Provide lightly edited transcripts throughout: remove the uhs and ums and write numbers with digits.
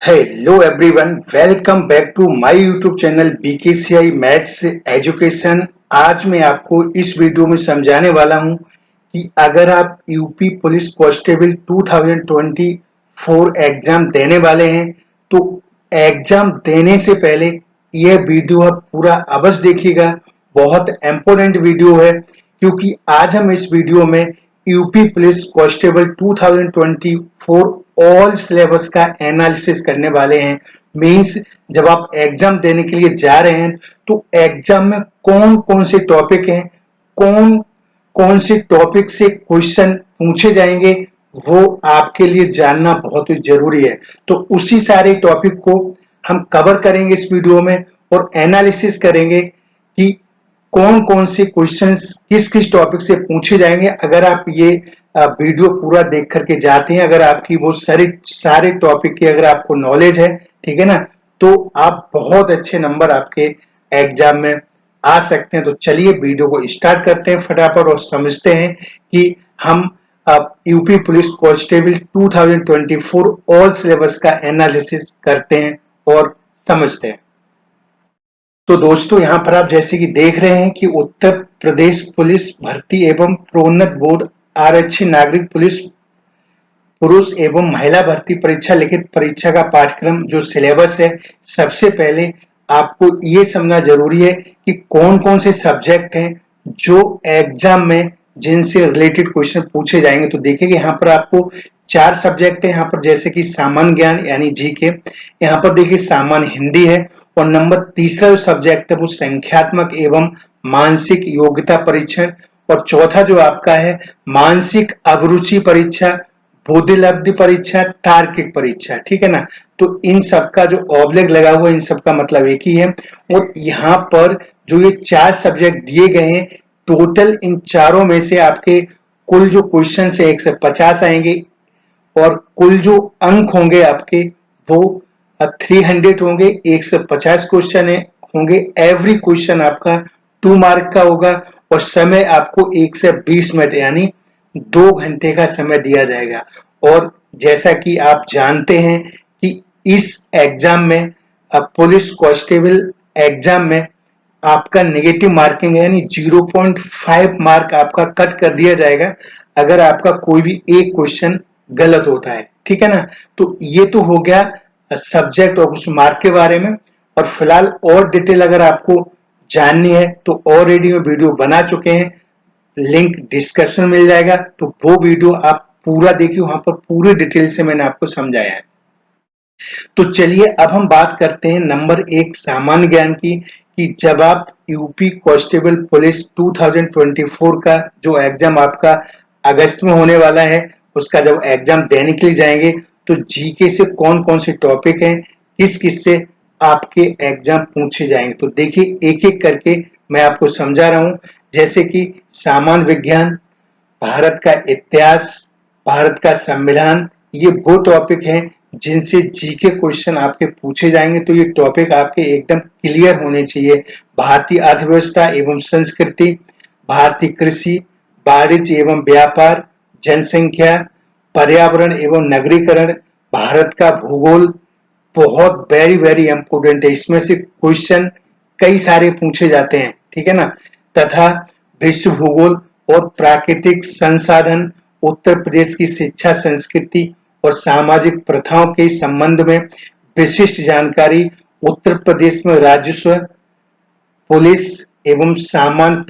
Hello everyone, welcome back to my YouTube channel BKCI maths education. आज मैं आपको इस वीडियो में समझाने वाला हूं कि अगर आप यूपी पुलिस कांस्टेबल 2024 एग्जाम देने वाले हैं तो एग्जाम देने से पहले यह वीडियो आप पूरा अवश्य देखिएगा। बहुत इंपॉर्टेंट वीडियो है क्योंकि आज हम इस वीडियो में UP police constable 2024 all syllabus का एनालिसिस करने वाले हैं। मींस जब आप एग्जाम देने के लिए जा रहे हैं तो एग्जाम में कौन कौन से टॉपिक हैं, कौन कौन से टॉपिक से क्वेश्चन पूछे जाएंगे, वो आपके लिए जानना बहुत ही जरूरी है। तो उसी सारे टॉपिक को हम कवर करेंगे इस वीडियो में और एनालिसिस करेंगे कि कौन कौन से क्वेश्चंस किस किस टॉपिक से पूछे जाएंगे। अगर आप ये वीडियो पूरा देख करके जाते हैं, अगर आपकी वो सारे टॉपिक की अगर आपको नॉलेज है, ठीक है ना, तो आप बहुत अच्छे नंबर आपके एग्जाम में आ सकते हैं। तो चलिए वीडियो को स्टार्ट करते हैं फटाफट और समझते हैं कि हम UP police constable 2024 all syllabus का एनालिसिस करते हैं और समझते हैं। तो दोस्तों, यहाँ पर आप जैसे कि देख रहे हैं कि उत्तर प्रदेश पुलिस भर्ती एवं प्रोन्नत बोर्ड आरक्षी नागरिक पुलिस पुरुष एवं महिला भर्ती परीक्षा लिखित परीक्षा का पाठ्यक्रम जो सिलेबस है, सबसे पहले आपको ये समझना जरूरी है कि कौन कौन से सब्जेक्ट हैं जो एग्जाम में जिनसे रिलेटेड क्वेश्चन पूछे जाएंगे। तो देखिए यहाँ पर आपको 4 सब्जेक्ट है यहाँ पर, जैसे कि सामान्य ज्ञान यानी जीके, यहाँ पर देखिए सामान्य हिंदी है और नंबर तीसरा जो सब्जेक्ट है वो संख्यात्मक एवं मानसिक योग्यता परीक्षण और चौथा जो आपका है मानसिक अभिरुचि परीक्षा, बुद्धिलब्धि परीक्षा, तार्किक परीक्षा। ठीक है ना, तो इन सब का जो ऑब्लिक लगा हुआ है इन सब का मतलब एक ही है। और यहाँ पर जो ये 4 सब्जेक्ट दिए गए हैं, टोटल इन चारों में से आपके कुल जो क्वेश्चन है 150 आएंगे और कुल जो अंक होंगे आपके वो 300 होंगे। 150 क्वेश्चन होंगे। एवरी क्वेश्चन आपका 2 मार्क का होगा और समय आपको 1 से 20 मिनट यानी 2 घंटे का समय दिया जाएगा। और जैसा कि आप जानते हैं कि इस एग्जाम में पुलिस कांस्टेबल एग्जाम में आपका नेगेटिव मार्किंग है, यानी 0.5 मार्क आपका कट कर दिया जाएगा अगर आपका कोई भी एक क्वेश्चन गलत होता है। ठीक है ना, तो ये तो हो गया सब्जेक्ट और उस मार्क के बारे में। और फिलहाल और डिटेल अगर आपको जाननी है तो ऑलरेडी मैं वीडियो बना चुके हैं, लिंक डिस्क्रिप्शन मिल जाएगा, तो वो वीडियो आप पूरा देखिए, वहां पर पूरी डिटेल से मैंने आपको समझाया है। तो चलिए अब हम बात करते हैं नंबर 1 सामान्य ज्ञान की, कि जब आप यूपी कांस्टेबल पुलिस 2024 का जो एग्जाम आपका अगस्त में होने वाला है, उसका जब एग्जाम देने के लिए जाएंगे तो जीके से कौन कौन से टॉपिक हैं, किस किस से आपके एग्जाम पूछे जाएंगे। तो देखिए एक एक करके मैं आपको समझा रहा हूं। जैसे कि सामान्य विज्ञान, भारत का इतिहास, भारत का संविधान, ये वो टॉपिक हैं जिनसे जीके क्वेश्चन आपके पूछे जाएंगे। तो ये टॉपिक आपके एकदम क्लियर होने चाहिए। भारतीय अर्थव्यवस्था एवं संस्कृति, भारतीय कृषि, वाणिज्य एवं व्यापार, जनसंख्या, पर्यावरण एवं नगरीकरण, भारत का भूगोल, बहुत वेरी वेरी इंपोर्टेंट है। इसमें से क्वेश्चन कई सारे पूछे जाते हैं, ठीक है ना। तथा विश्व भूगोल और प्राकृतिक संसाधन, उत्तर प्रदेश की शिक्षा संस्कृति और सामाजिक प्रथाओं के संबंध में विशिष्ट जानकारी, उत्तर प्रदेश में राजस्व, पुलिस एवं सामान्य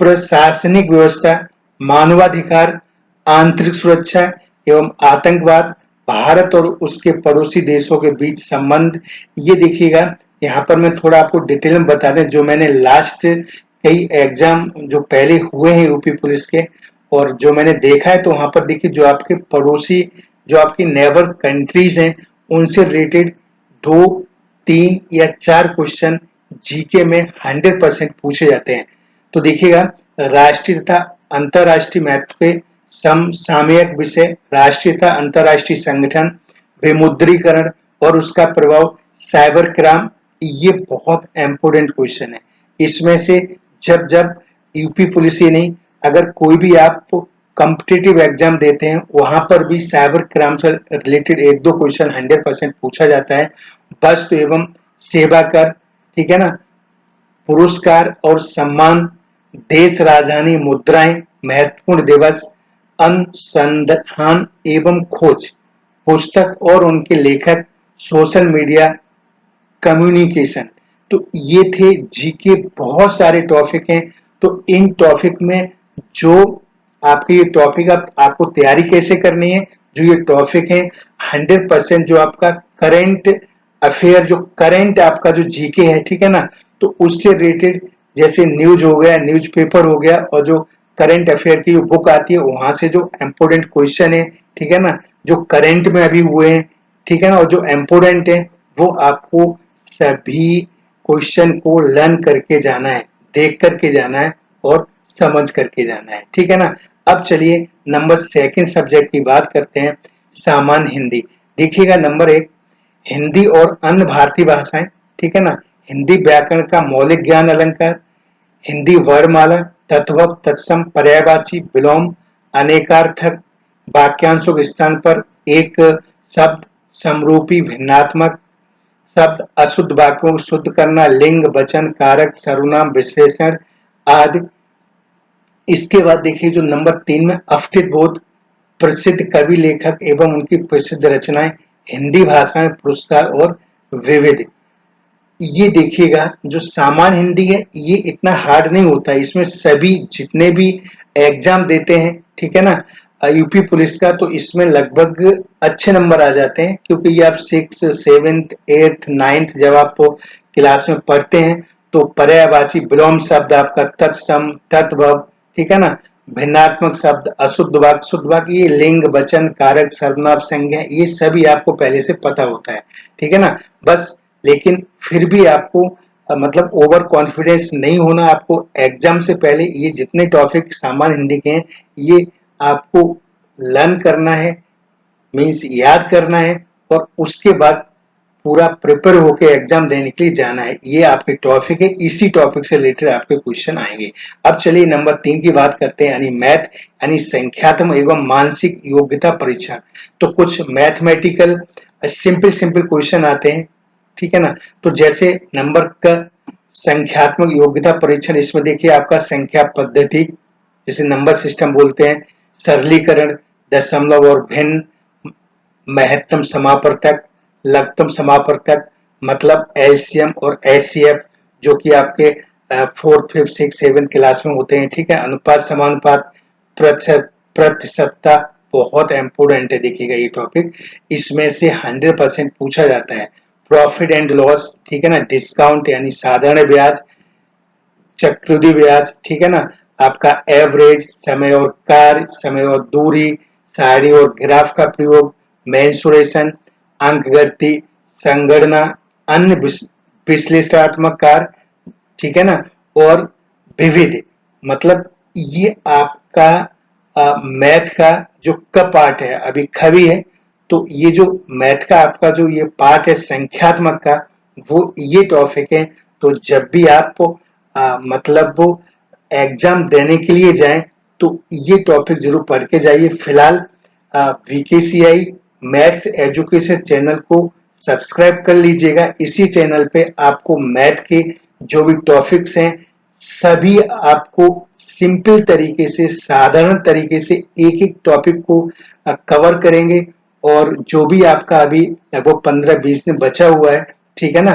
प्रशासनिक व्यवस्था, मानवाधिकार, आंतरिक सुरक्षा एवं आतंकवाद, भारत और उसके पड़ोसी देशों के बीच संबंध। ये देखिएगा, यहाँ पर मैं थोड़ा आपको डिटेल में बता दें, जो मैंने लास्ट कई एग्जाम जो पहले हुए हैं यूपी पुलिस के और जो मैंने देखा है, तो वहां पर देखिए जो आपके पड़ोसी, जो आपकी नेबर कंट्रीज हैं, उनसे रिलेटेड 2, 3 या 4 क्वेश्चन जीके में 100% पूछे जाते हैं। तो देखिएगा, राष्ट्रीय तथा अंतरराष्ट्रीय महत्व के समसामयिक विषय, राष्ट्रीय तथा अंतरराष्ट्रीय संगठन, विमुद्रीकरण और उसका प्रभाव, साइबर क्राइम, ये बहुत इंपोर्टेंट क्वेश्चन है। इसमें से जब जब यूपी पुलिस ही नहीं, अगर कोई भी आप कॉम्पिटिटिव एग्जाम देते हैं वहां पर भी साइबर क्राइम से रिलेटेड एक दो क्वेश्चन 100% पूछा जाता है। वस्तु एवं सेवा कर, ठीक है ना, पुरस्कार और सम्मान, देश राजधानी मुद्राएं, महत्वपूर्ण दिवस, अनुसंधान एवं खोज, पुस्तक और उनके लेखक, सोशल मीडिया, कम्युनिकेशन। तो ये थे जीके, बहुत सारे टॉपिक हैं। तो इन टॉपिक में जो आपके ये टॉपिक आपको तैयारी कैसे करनी है, जो ये टॉपिक है 100% जो आपका करंट अफेयर, जो करंट आपका जो जीके है, ठीक है ना, तो उससे रिलेटेड जैसे न्यूज हो गया, न्यूज पेपर हो गया, और जो करंट अफेयर की जो बुक आती है वहां से जो इम्पोर्टेंट क्वेश्चन है, ठीक है ना, जो करंट में अभी हुए हैं, ठीक है ना, और जो इम्पोर्टेंट है वो आपको सभी क्वेश्चन को लर्न करके जाना है, देख करके जाना है और समझ करके जाना है, ठीक है ना। अब चलिए नंबर सेकंड सब्जेक्ट की बात करते हैं, सामान्य हिंदी। देखिएगा नंबर एक, हिंदी और अन्य भारतीय भाषाएं, ठीक है ना, हिंदी व्याकरण का मौलिक ज्ञान अलंकार, हिंदी वर्णमाला, तद्भव, तत्सम, पर्यायवाची, विलोम, अनेकार्थक, वाक्यांशों के स्थान पर एक शब्द, समरूपी, भिन्नात्मक शब्द, अशुद्ध वाक्यों को शुद्ध करना, लिंग, वचन, कारक, सर्वनाम, विशेषण आदि। इसके बाद देखिए जो नंबर 3 में अफटित बोध, प्रसिद्ध कवि लेखक एवं उनकी प्रसिद्ध रचनाएं, हिंदी भाषा में पुरस्कार और विविध। ये देखिएगा जो सामान्य हिंदी है ये इतना हार्ड नहीं होता है, इसमें सभी जितने भी एग्जाम देते हैं, ठीक है ना, यूपी पुलिस का, तो इसमें लगभग अच्छे नंबर आ जाते हैं, क्योंकि ये आप 6, 7, 8, 9 जब आप क्लास में पढ़ते हैं तो पर्यायवाची, विलोम शब्द आपका, तत्सम, तद्भव, ठीक है ना, भिन्नात्मक शब्द, अशुद्ध वाक्य, शुद्ध वाक्य, ये लिंग, वचन, कारक, सर्वनाम, संज्ञा, ये सभी आपको पहले से पता होता है, ठीक है ना। बस लेकिन फिर भी आपको मतलब ओवर कॉन्फिडेंस नहीं होना, आपको एग्जाम से पहले ये जितने टॉपिक सामान्य हिंदी के हैं ये आपको लर्न करना है, मीन्स याद करना है, और उसके बाद पूरा प्रिपेयर होकर एग्जाम देने के लिए जाना है। ये आपके टॉपिक है, इसी टॉपिक से रिलेटेड आपके क्वेश्चन आएंगे। अब चलिए नंबर 3 की बात करते हैं, यानी मैथ, यानी संख्यात्मक एवं मानसिक योग्यता परीक्षण। तो कुछ मैथमेटिकल सिंपल सिंपल क्वेश्चन आते हैं, ठीक है ना। तो जैसे नंबर का संख्यात्मक योग्यता परीक्षण, इसमें देखिए आपका संख्या पद्धति, जिसे नंबर सिस्टम बोलते हैं, सरलीकरण, दशमलव और भिन्न, महत्तम समापवर्तक, लघुत्तम समापवर्तक, मतलब एलसीएम और एचसीएफ, जो कि आपके 4th, 5th, 6th, 7th class में होते हैं, ठीक है। अनुपात, समानुपात, प्रतिशत, प्रतिशतता, बहुत इंपोर्टेंट है, देखिएगा ये टॉपिक, इसमें से 100% पूछा जाता है। प्रॉफिट एंड लॉस, ठीक है ना, डिस्काउंट यानी साधारण ब्याज, चक्रवृद्धि ब्याज, ठीक है ना, आपका एवरेज, समय और कार्य, समय और दूरी, सारणी और ग्राफ का प्रयोग, मेंसुरेशन, अंकगणित, संगणना, अन्य विश्लेषणात्मक कार्य, ठीक है ना, और विविध, मतलब ये आपका मैथ का जो क पार्ट है, अभी खवी है, तो ये जो मैथ का आपका जो ये पार्ट है संख्यात्मक का, वो ये टॉपिक है। तो जब भी आप मतलब वो एग्जाम देने के लिए जाएं तो ये टॉपिक जरूर पढ़ के जाइए। फिलहाल वीकेसीआई मैथ्स एजुकेशन चैनल को सब्सक्राइब कर लीजिएगा। इसी चैनल पे आपको मैथ के जो भी टॉपिक्स हैं सभी आपको सिंपल तरीके से, साधारण तरीके से एक एक टॉपिक को कवर करेंगे, और जो भी आपका अभी लगभग 15-20 दिन बचा हुआ है, ठीक है ना,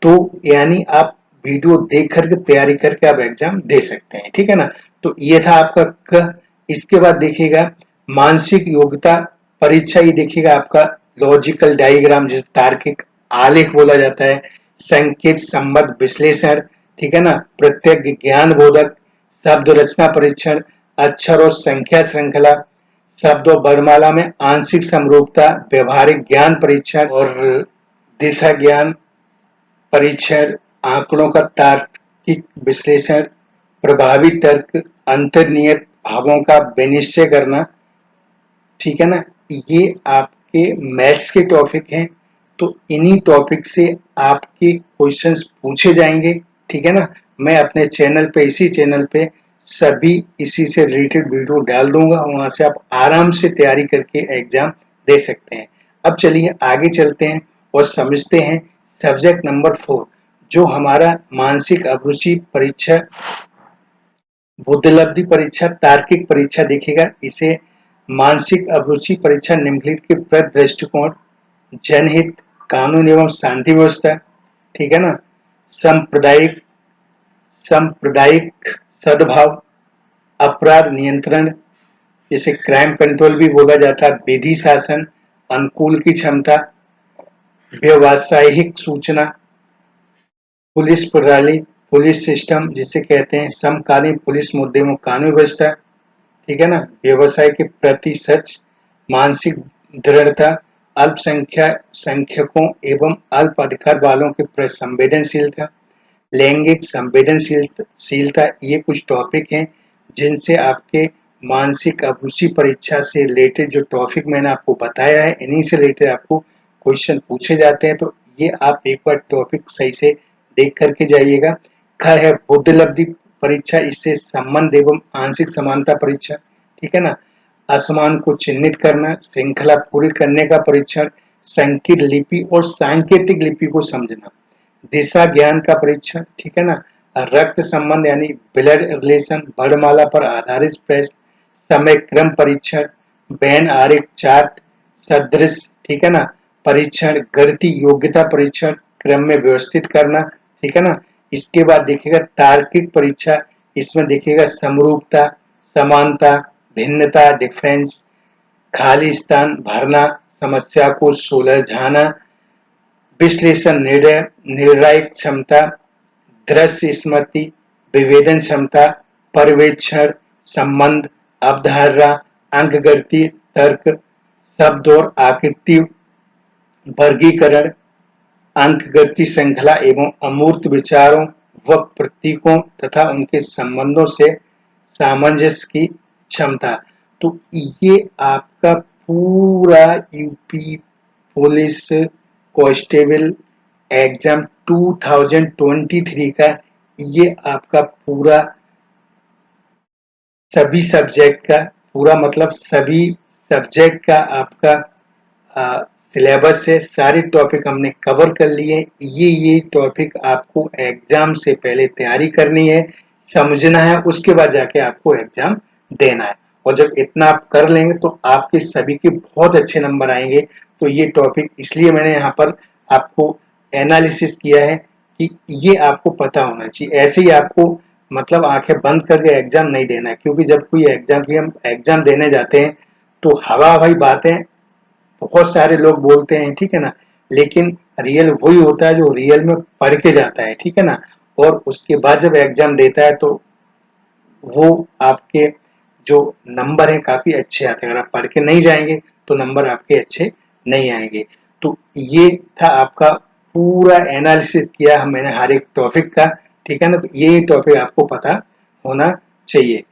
तो यानी आप वीडियो देख करके तैयारी करके आप एग्जाम दे सकते हैं, ठीक है ना। तो ये था आपका क। इसके बाद देखिएगा मानसिक योग्यता परीक्षा, ये देखिएगा आपका लॉजिकल डायग्राम, जिसे तार्किक आलेख बोला जाता है, संकेत संबंध विश्लेषण, ठीक है ना, प्रत्येक ज्ञान बोधक, शब्द रचना परीक्षण, अक्षर और संख्या श्रृंखला, शब्द और वर्णमाला में आंशिक समरूपता, व्यवहारिक ज्ञान परीक्षण और दिशा ज्ञान परीक्षण, आंकड़ों का तार्किक विश्लेषण, प्रभावी तर्क, अंतर्निहित भावों का विनिश्चय करना, ठीक है ना। ये आपके मैथ्स के टॉपिक हैं, तो इन्हीं टॉपिक से आपके क्वेश्चंस पूछे जाएंगे, ठीक है ना। मैं अपने चैनल पे, इसी चैनल पे सभी इसी से रिलेटेड वीडियो डाल दूंगा, वहां से आप आराम से तैयारी करके एग्जाम दे सकते हैं। अब चलिए आगे चलते हैं और समझते हैं सब्जेक्ट नंबर 4, जो हमारा मानसिक अभिरुचि परीक्षा, बुद्धिलब्धि परीक्षा, तार्किक परीक्षा दिखेगा। इसे मानसिक अभिरुचि परीक्षा निम्नलिखित के प्रति दृष्टिकोण: जनहित, कानून एवं शांति व्यवस्था, ठीक है ना, सांप्रदायिक सांप्रदायिक सद्भाव, अपराध नियंत्रण, जिसे क्राइम कंट्रोल भी बोला जाता है, विधि शासन, अनुकूल की क्षमता, व्यवसायिक सूचना, पुलिस प्रणाली, पुलिस सिस्टम जिसे कहते हैं, समकालीन पुलिस मुद्दे में कानून व्यवस्था, ठीक है ना, व्यवसाय के प्रति सच, मानसिक दृढ़ता, संख्यकों एवं अल्प अधिकार वालों के प्रति संवेदनशीलता, लैंगिक संवेदनशीलता, ये कुछ टॉपिक हैं जिनसे आपके मानसिक अभिरुचि परीक्षा से रिलेटेड जो टॉपिक मैंने आपको बताया है, इन्हीं से रिलेटेड आपको क्वेश्चन पूछे जाते हैं। तो ये आप एक बार टॉपिक सही से देख करके जाइएगा। ख है बुद्धिलब्धि परीक्षा, इससे संबंध एवं आंशिक समानता परीक्षा, ठीक है ना, असमान को चिन्हित करना, श्रृंखला पूरी करने का परीक्षण, संकीर्ण लिपि और सांकेतिक लिपि को समझना, दिशा ज्ञान का परीक्षण, ठीक है ना, रक्त संबंध यानी ब्लड रिलेशन, वर्णमाला पर आधारित प्रश्न, समय क्रम परीक्षण, वेन आरेख चार्ट, सदृश, ठीक है ना, परीक्षण, गणितीय योग्यता परीक्षण, क्रम में व्यवस्थित करना, ठीक है ना। इसके बाद देखिएगा तार्किक परीक्षा, इसमें देखिएगा समरूपता, समानता, भिन्नता, डिफरेंस, खाली स्थान भरना, समस्या को सुलझाना, विश्लेषण, निर्णायक क्षमता, दृश्य स्मृति, विवेदन क्षमता, पर्यवेक्षण, संबंध, अवधारणा, अंकगणित, तर्क, शब्द और आकृति वर्गीकरण, अंकगणित श्रृंखला एवं अमूर्त विचारों व प्रतीकों तथा उनके संबंधों से सामंजस्य की क्षमता। तो ये आपका पूरा यूपी पुलिस कांस्टेबल एग्जाम 2023 का ये आपका पूरा सभी सब्जेक्ट का, पूरा मतलब सभी सब्जेक्ट का आपका सिलेबस है। सारे टॉपिक हमने कवर कर लिए। ये टॉपिक आपको एग्जाम से पहले तैयारी करनी है, समझना है, उसके बाद जाके आपको एग्जाम देना है। और जब इतना आप कर लेंगे तो आपके सभी के बहुत अच्छे नंबर आएंगे। तो ये टॉपिक इसलिए मैंने यहाँ पर आपको एनालिसिस किया है कि ये आपको पता होना चाहिए। ऐसे ही आपको मतलब आंखें बंद करके एग्जाम नहीं देना है, क्योंकि जब कोई हम एग्जाम देने जाते हैं तो हवा हवाई बातें बहुत सारे लोग बोलते हैं, ठीक है ना, लेकिन रियल वही होता है जो रियल में पढ़ के जाता है, ठीक है ना। और उसके बाद जब एग्जाम देता है तो वो आपके जो नंबर हैं काफी अच्छे आते हैं। अगर आप पढ़ के नहीं जाएंगे तो नंबर आपके अच्छे नहीं आएंगे। तो ये था आपका पूरा एनालिसिस किया मैंने हर एक टॉपिक का, ठीक है ना। तो ये टॉपिक आपको पता होना चाहिए।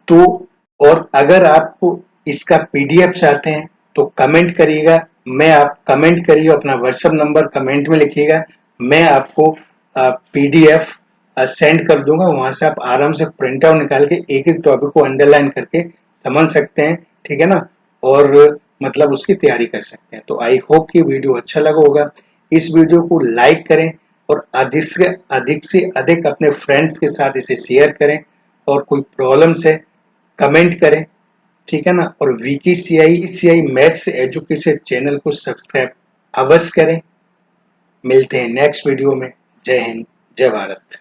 तो और अगर आप इसका पीडीएफ चाहते हैं तो कमेंट करिएगा, आप कमेंट करिए, अपना व्हाट्सएप नंबर कमेंट में लिखिएगा, मैं आपको पीडीएफ सेंड कर दूंगा। वहां से आप आराम से प्रिंट आउट निकाल के एक एक टॉपिक को अंडरलाइन करके समझ सकते हैं, ठीक है ना, और मतलब उसकी तैयारी कर सकते हैं। तो आई होप कि वीडियो अच्छा लगा होगा। इस वीडियो को लाइक करें और अधिक से अधिक अपने फ्रेंड्स के साथ इसे शेयर करें, और कोई प्रॉब्लम्स है कमेंट करें, ठीक है ना। और वीकेसीआई मैथ्स एजुकेशन चैनल को सब्सक्राइब अवश्य करें। मिलते हैं नेक्स्ट वीडियो में। जय हिंद, जय भारत।